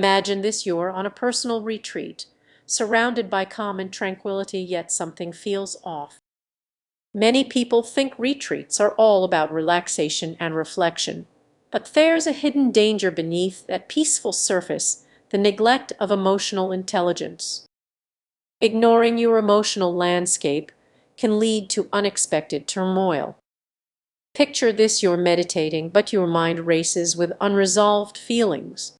Imagine this: you're on a personal retreat, surrounded by calm and tranquility, yet something feels off. Many people think retreats are all about relaxation and reflection, but there's a hidden danger beneath that peaceful surface: the neglect of emotional intelligence. Ignoring your emotional landscape can lead to unexpected turmoil. Picture this: you're meditating, but your mind races with unresolved feelings.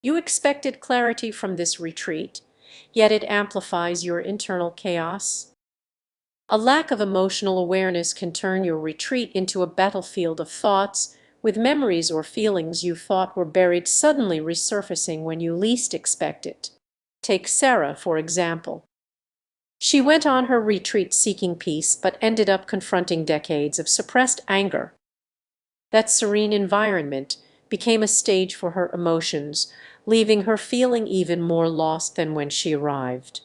You expected clarity from this retreat, yet it amplifies your internal chaos. A lack of emotional awareness can turn your retreat into a battlefield of thoughts, with memories or feelings you thought were buried suddenly resurfacing when you least expect it. Take Sarah, for example. She went on her retreat seeking peace, but ended up confronting decades of suppressed anger. That serene environment became a stage for her emotions, leaving her feeling even more lost than when she arrived.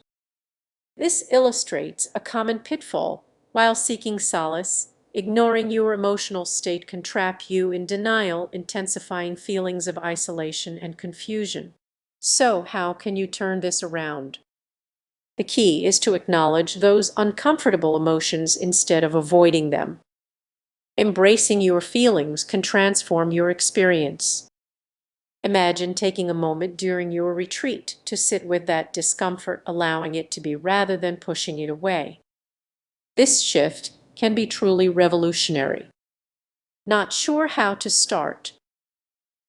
This illustrates a common pitfall. While seeking solace, ignoring your emotional state can trap you in denial, intensifying feelings of isolation and confusion. So, how can you turn this around? The key is to acknowledge those uncomfortable emotions instead of avoiding them. Embracing your feelings can transform your experience. Imagine taking a moment during your retreat to sit with that discomfort, allowing it to be rather than pushing it away. This shift can be truly revolutionary. Not sure how to start?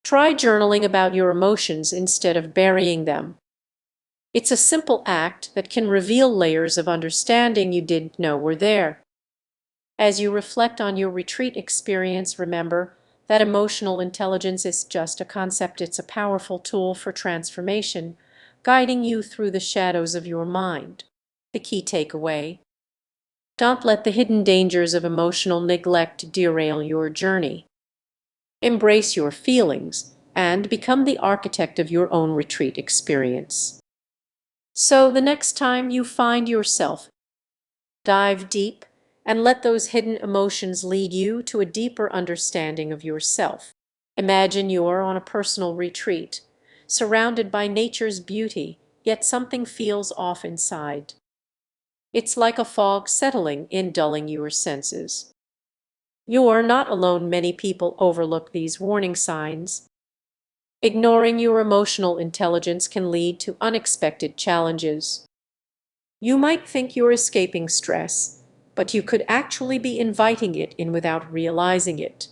Try journaling about your emotions instead of burying them. It's a simple act that can reveal layers of understanding you didn't know were there. As you reflect on your retreat experience, remember that emotional intelligence is just a concept. It's a powerful tool for transformation, guiding you through the shadows of your mind. The key takeaway: don't let the hidden dangers of emotional neglect derail your journey. Embrace your feelings and become the architect of your own retreat experience. So the next time you find yourself, dive deep and let those hidden emotions lead you to a deeper understanding of yourself. Imagine you're on a personal retreat, surrounded by nature's beauty, yet something feels off inside. It's like a fog settling in, dulling your senses. You're not alone. Many people overlook these warning signs. Ignoring your emotional intelligence can lead to unexpected challenges. You might think you're escaping stress, but you could actually be inviting it in without realizing it.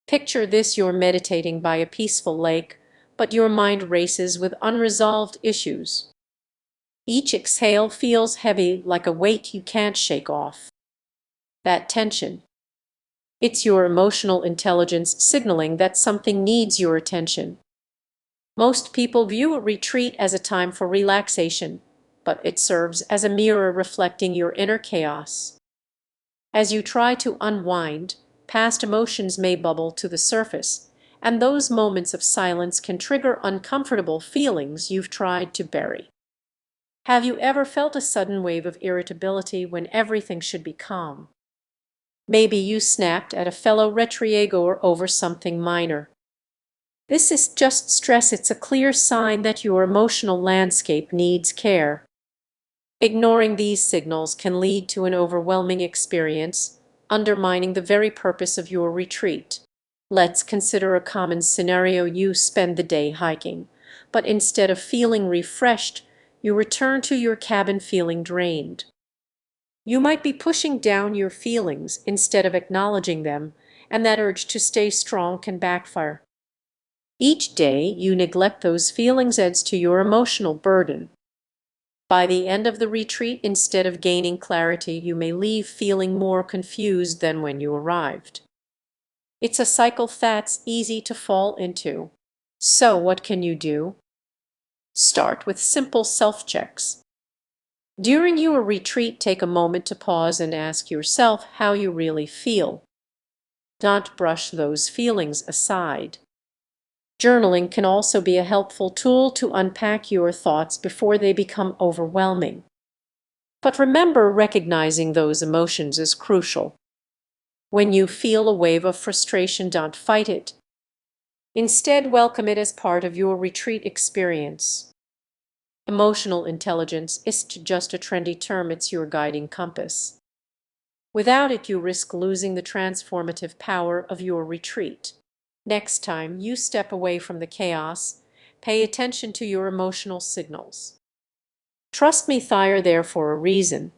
Picture this: you're meditating by a peaceful lake, but your mind races with unresolved issues. Each exhale feels heavy, like a weight you can't shake off. That tension, it's your emotional intelligence signaling that something needs your attention. Most people view a retreat as a time for relaxation, but it serves as a mirror reflecting your inner chaos. As you try to unwind, past emotions may bubble to the surface, and those moments of silence can trigger uncomfortable feelings you've tried to bury. Have you ever felt a sudden wave of irritability when everything should be calm? Maybe you snapped at a fellow retriever over something minor. This is just stress. It's a clear sign that your emotional landscape needs care. Ignoring these signals can lead to an overwhelming experience, undermining the very purpose of your retreat. Let's consider a common scenario. You spend the day hiking, but instead of feeling refreshed, you return to your cabin feeling drained. You might be pushing down your feelings instead of acknowledging them, and that urge to stay strong can backfire. Each day you neglect those feelings adds to your emotional burden. By the end of the retreat, instead of gaining clarity, you may leave feeling more confused than when you arrived. It's a cycle that's easy to fall into. So what can you do? Start with simple self-checks. During your retreat, take a moment to pause and ask yourself how you really feel. Don't brush those feelings aside. Journaling can also be a helpful tool to unpack your thoughts before they become overwhelming. But remember, recognizing those emotions is crucial. When you feel a wave of frustration, don't fight it. Instead, welcome it as part of your retreat experience. Emotional intelligence isn't just a trendy term, it's your guiding compass. Without it, you risk losing the transformative power of your retreat. Next time you step away from the chaos, pay attention to your emotional signals. Trust me, they're there for a reason.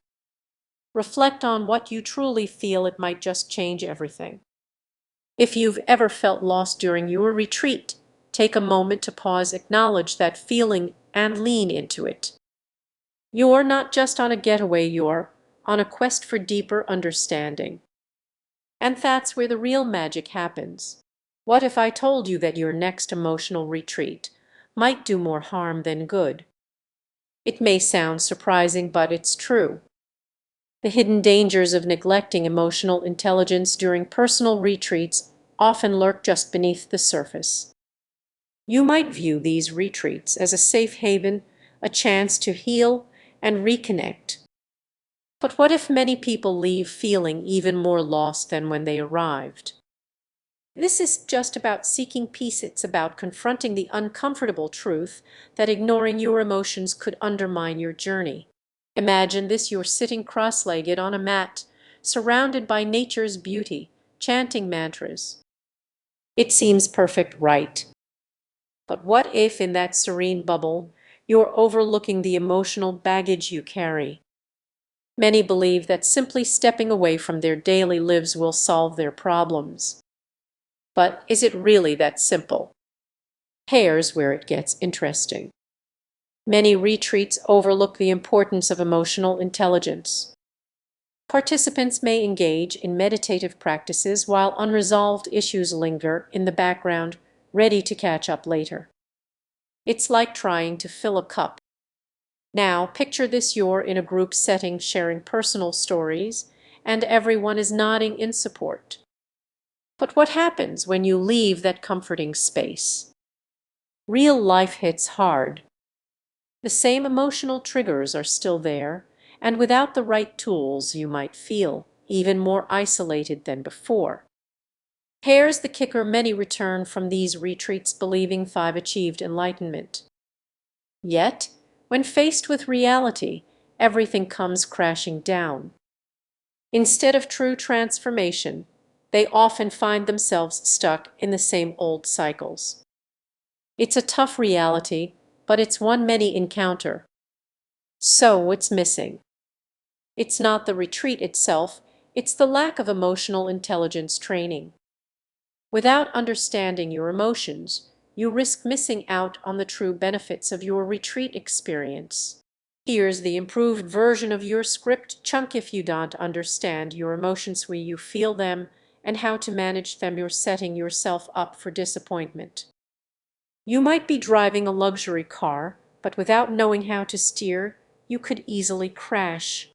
Reflect on what you truly feel, it might just change everything. If you've ever felt lost during your retreat, take a moment to pause, acknowledge that feeling, and lean into it. You're not just on a getaway, you're on a quest for deeper understanding. And that's where the real magic happens. What if I told you that your next emotional retreat might do more harm than good? It may sound surprising, but it's true. The hidden dangers of neglecting emotional intelligence during personal retreats often lurk just beneath the surface. You might view these retreats as a safe haven, a chance to heal and reconnect. But what if many people leave feeling even more lost than when they arrived? This is just about seeking peace, it's about confronting the uncomfortable truth that ignoring your emotions could undermine your journey. Imagine this: you're sitting cross-legged on a mat, surrounded by nature's beauty, chanting mantras. It seems perfect, right? But what if in that serene bubble, you're overlooking the emotional baggage you carry? Many believe that simply stepping away from their daily lives will solve their problems. But is it really that simple? Here's where it gets interesting. Many retreats overlook the importance of emotional intelligence. Participants may engage in meditative practices while unresolved issues linger in the background, ready to catch up later. It's like trying to fill a cup. Now, picture this: you're in a group setting sharing personal stories, and everyone is nodding in support. But what happens when you leave that comforting space? Real life hits hard. The same emotional triggers are still there, and without the right tools, you might feel even more isolated than before. Here's the kicker: many return from these retreats believing they've achieved enlightenment. Yet, when faced with reality, everything comes crashing down. Instead of true transformation, they often find themselves stuck in the same old cycles. It's a tough reality, but it's one many encounter. So what's missing? It's not the retreat itself, it's the lack of emotional intelligence training. Without understanding your emotions, you risk missing out on the true benefits of your retreat experience. Here's the improved version of your script chunk: if you don't understand your emotions, where you feel them, and how to manage them, you're setting yourself up for disappointment. You might be driving a luxury car, but without knowing how to steer, you could easily crash.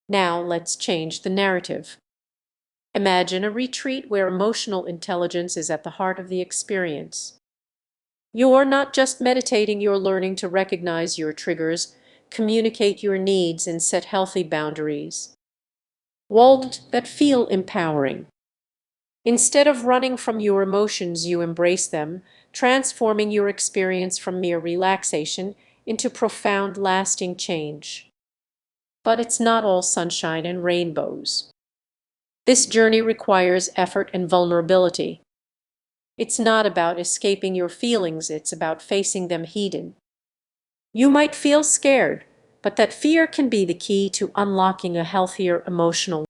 Now let's change the narrative. Imagine a retreat where emotional intelligence is at the heart of the experience. You're not just meditating, you're learning to recognize your triggers, communicate your needs, and set healthy boundaries. World that feel empowering. Instead of running from your emotions, you embrace them, transforming your experience from mere relaxation into profound, lasting change. But it's not all sunshine and rainbows. This journey requires effort and vulnerability. It's not about escaping your feelings, it's about facing them head-on. You might feel scared, but that fear can be the key to unlocking a healthier emotional